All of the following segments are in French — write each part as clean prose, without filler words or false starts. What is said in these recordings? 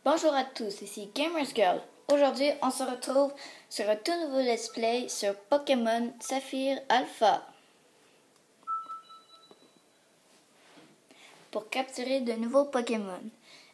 Bonjour à tous, ici Gamers Girl. Aujourd'hui, on se retrouve sur un tout nouveau let's play sur Pokémon Saphir Alpha. Pour capturer de nouveaux Pokémon.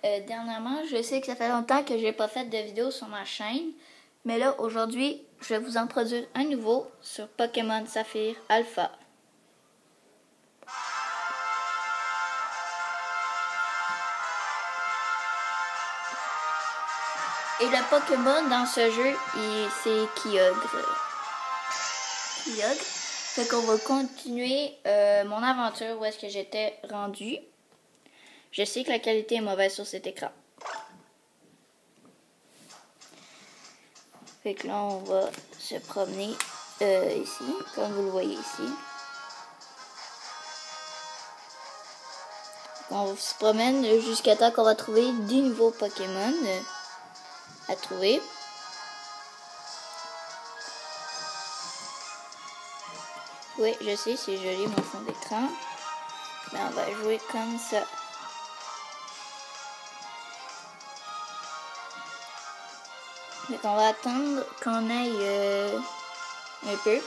Dernièrement, je sais que ça fait longtemps que j'ai pas fait de vidéo sur ma chaîne, mais là, aujourd'hui, je vais vous en produire un nouveau sur Pokémon Saphir Alpha. Et le Pokémon dans ce jeu, c'est Kyogre. Fait qu'on va continuer mon aventure où est-ce que j'étais rendu. Je sais que la qualité est mauvaise sur cet écran. Fait que là, on va se promener ici, comme vous le voyez ici. On se promène jusqu'à temps qu'on va trouver 10 nouveaux Pokémon à trouver. Oui, je sais, c'est joli mon fond d'écran. Mais on va jouer comme ça. Donc on va attendre qu'on aille un peu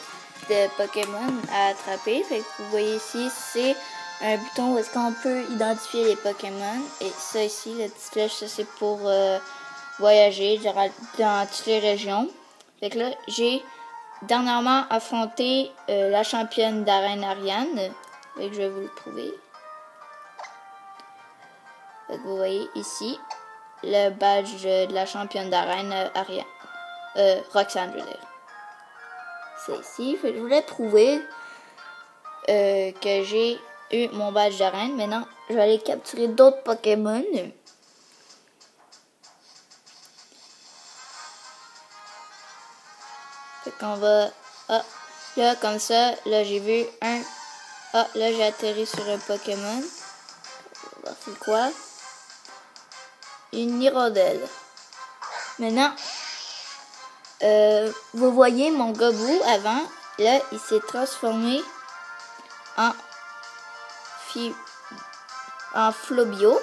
de Pokémon à attraper. Fait que vous voyez ici, c'est un bouton où est-ce qu'on peut identifier les Pokémon. Et ça ici, la petite flèche, ça c'est pour voyager dans toutes les régions. Fait que là, j'ai dernièrement affronté la championne d'arène Ariane. Fait que je vais vous le prouver. Fait que vous voyez ici le badge de la championne d'arène Ariane. Roxanne, je veux dire. C'est ici. Fait que je voulais prouver que j'ai eu mon badge d'arène. Maintenant, je vais aller capturer d'autres Pokémon. Fait qu'on va... Ah, là, comme ça, là, j'ai vu un... Ah, là, j'ai atterri sur un Pokémon. On va voir c'est quoi. Une hirondelle. Maintenant, vous voyez mon gobou avant. Là, il s'est transformé en Flobio.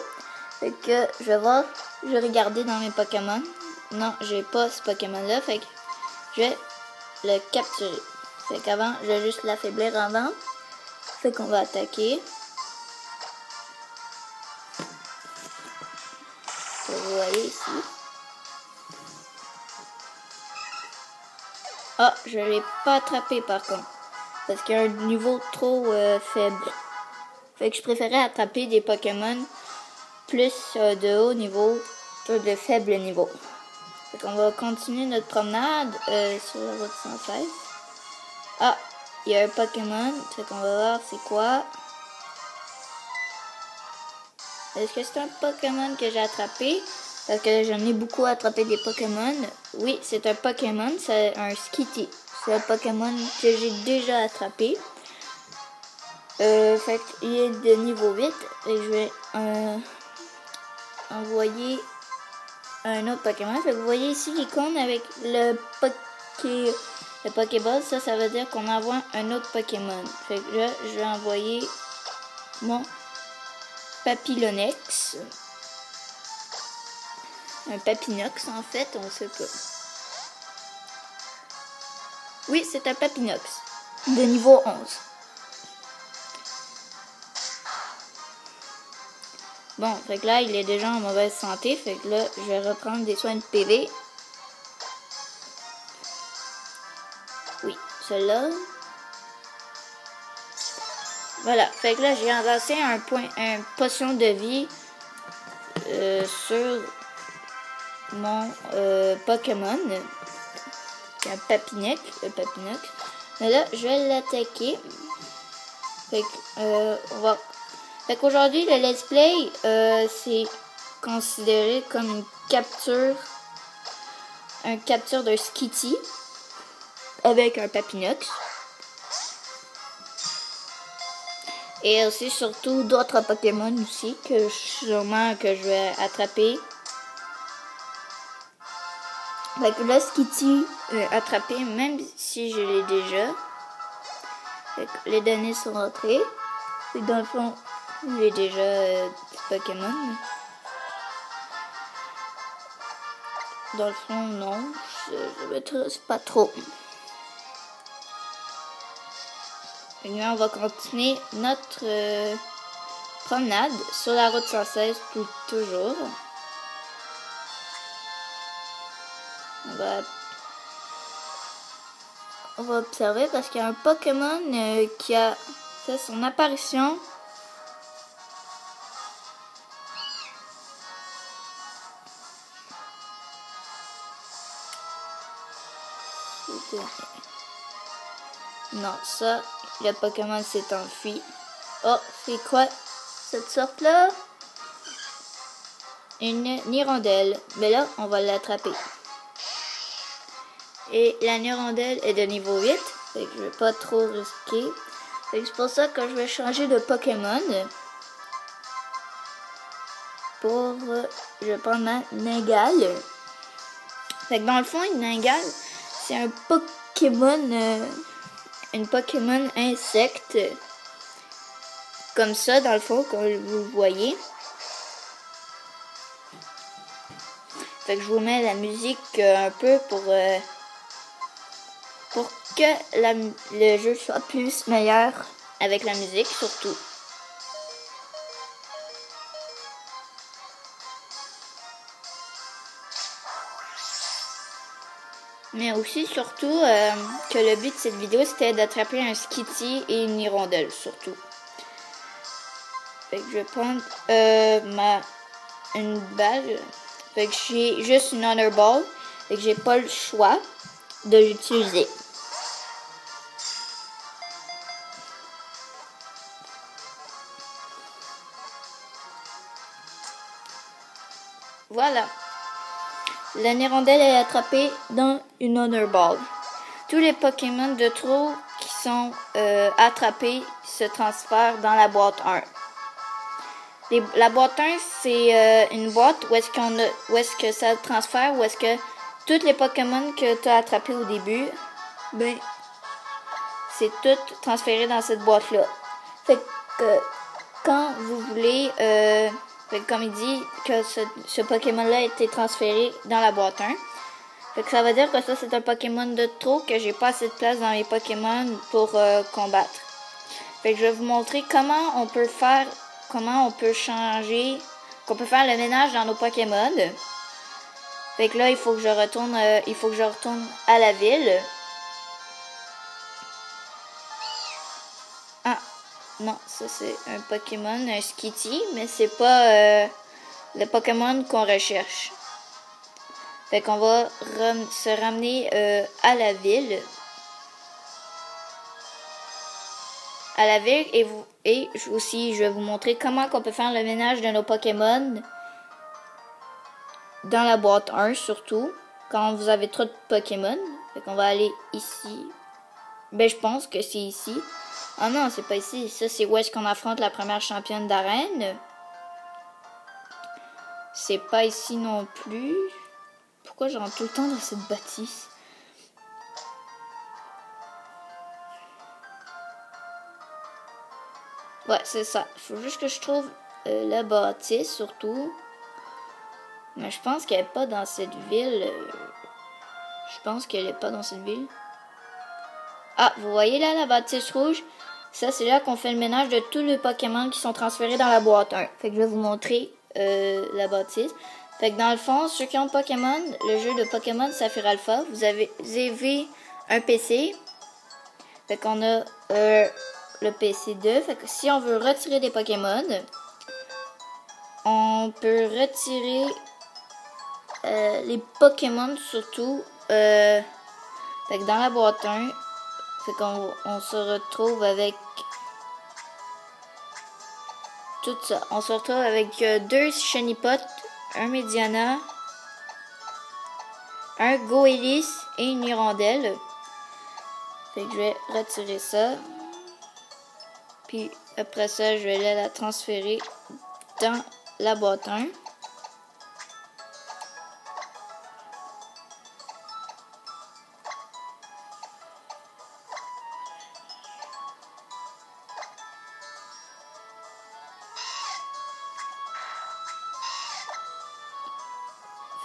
Fait que je vais voir, je vais regarder dans mes Pokémon. Non, j'ai pas ce Pokémon-là. Fait que je vais le capturer. Fait qu'avant, je vais juste l'affaiblir avant. Fait qu'on va attaquer. Vous voyez ici. Ah, je l'ai pas attrapé par contre. Parce qu'il y a un niveau trop faible. Fait que je préférais attraper des Pokémon plus de haut niveau que de faible niveau. Fait qu'on va continuer notre promenade sur la route 116. Ah, il y a un Pokémon. Fait qu'on va voir c'est quoi. Est-ce que c'est un Pokémon que j'ai attrapé? Parce que j'en ai beaucoup attrapé des Pokémon. Oui, c'est un Pokémon, c'est un Skitty. C'est un Pokémon que j'ai déjà attrapé. Fait qu'il est de niveau 8. Et je vais envoyer un autre Pokémon. Fait que vous voyez ici l'icône avec le Pokéball. Ça veut dire qu'on envoie un autre Pokémon. Fait que là, je vais envoyer mon Papillonex. Un Papinox, en fait, on sait pas. Oui, c'est un Papinox. De niveau 11. Bon, fait que là, il est déjà en mauvaise santé. Fait que là, je vais reprendre des soins de PV. Oui, celui-là. Voilà, fait que là, j'ai enlancé un potion de vie sur mon Pokémon. C'est un Papinox. Mais là, je vais l'attaquer. Fait que, on va... Fait qu'aujourd'hui, le let's play, c'est considéré comme une capture de Skitty avec un Papinox. Et aussi, surtout, d'autres Pokémon aussi, que je vais attraper. Fait que là, Skitty attrapé, même si je l'ai déjà. Fait que les données sont rentrées. Fait que dans le fond, j'ai déjà des Pokémon. dans le fond, non. Je m'intéresse pas trop. Et là, on va continuer notre promenade sur la route 116, toujours. On va observer parce qu'il y a un Pokémon qui a fait son apparition. Non, ça, le Pokémon s'est enfui. Oh, c'est quoi cette sorte-là? Une hirondelle. Mais là, on va l'attraper. Et la hirondelle est de niveau 8. Fait que je vais pas trop risquer. Fait que c'est pour ça que je vais changer de Pokémon. Je vais prendre ma Ningale. Fait que dans le fond, une Ningale, c'est un Pokémon... une Pokémon insecte. Comme ça, dans le fond, comme vous le voyez. Fait que je vous mets la musique un peu pour que le jeu soit plus meilleur avec la musique, surtout. Mais aussi, surtout, que le but de cette vidéo, c'était d'attraper un Skitty et une hirondelle, surtout. Fait que je vais prendre une balle. Fait que j'ai juste une Honor Ball. Fait que j'ai pas le choix de l'utiliser. Voilà. La hirondelle est attrapée dans une Honor Ball. Tous les Pokémon de trop qui sont attrapés se transfèrent dans la boîte 1. La boîte 1, c'est une boîte où est-ce que ça transfère, où est-ce que tous les Pokémon que tu as attrapés au début, ben, c'est tout transféré dans cette boîte-là. Fait que quand vous voulez, comme il dit que ce Pokémon-là a été transféré dans la boîte 1, fait que ça veut dire que ça, c'est un Pokémon de trop, que j'ai pas assez de place dans mes Pokémon pour combattre. Fait que je vais vous montrer comment on peut faire... Comment on peut changer, qu'on peut faire le ménage dans nos Pokémon. Fait que là, il faut que je retourne à la ville. Ah, non, ça c'est un Pokémon, un Skitty, mais c'est pas le Pokémon qu'on recherche. Fait qu'on va se ramener à la ville. Et aussi je vais vous montrer comment on peut faire le ménage de nos Pokémon dans la boîte 1 surtout quand vous avez trop de Pokémon. Fait qu'on va aller ici. Ben je pense que c'est ici. Ah non, c'est pas ici. Ça c'est où est-ce qu'on affronte la première championne d'arène. C'est pas ici non plus. Pourquoi je rentre tout le temps dans cette bâtisse? Ouais, c'est ça. Il faut juste que je trouve la bâtisse, surtout. Mais je pense qu'elle n'est pas dans cette ville. Je pense qu'elle n'est pas dans cette ville. Ah, vous voyez là, la bâtisse rouge? Ça, c'est là qu'on fait le ménage de tous les Pokémon qui sont transférés dans la boîte 1. Fait que je vais vous montrer la bâtisse. Fait que dans le fond, ceux qui ont Pokémon, le jeu de Pokémon Saphir Alpha, vous avez un PC. Fait qu'on a... le PC2. Fait que si on veut retirer des Pokémon, on peut retirer les Pokémon surtout. Fait que dans la boîte 1, fait qu'on se retrouve avec tout ça. On se retrouve avec 2 Shiny-Pot, un Mediana, un Goélis et une hirondelle. Fait que je vais retirer ça. Puis après ça, je vais aller la transférer dans la boîte 1.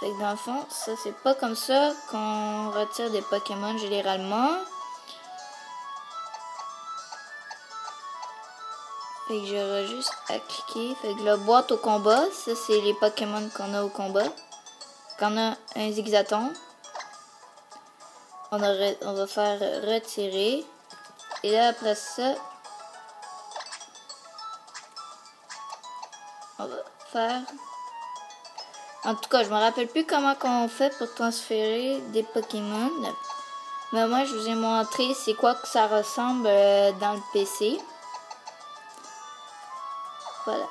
Fait que dans le fond, ça c'est pas comme ça qu'on retire des Pokémon généralement. Fait que j'aurai juste à cliquer. Fait que la boîte au combat, ça c'est les Pokémon qu'on a au combat. Quand on a un Zigzaton, on va faire retirer. Et là après ça, on va faire... En tout cas, je me rappelle plus comment on fait pour transférer des Pokémon. Mais moi, je vous ai montré c'est quoi que ça ressemble dans le PC. Voilà.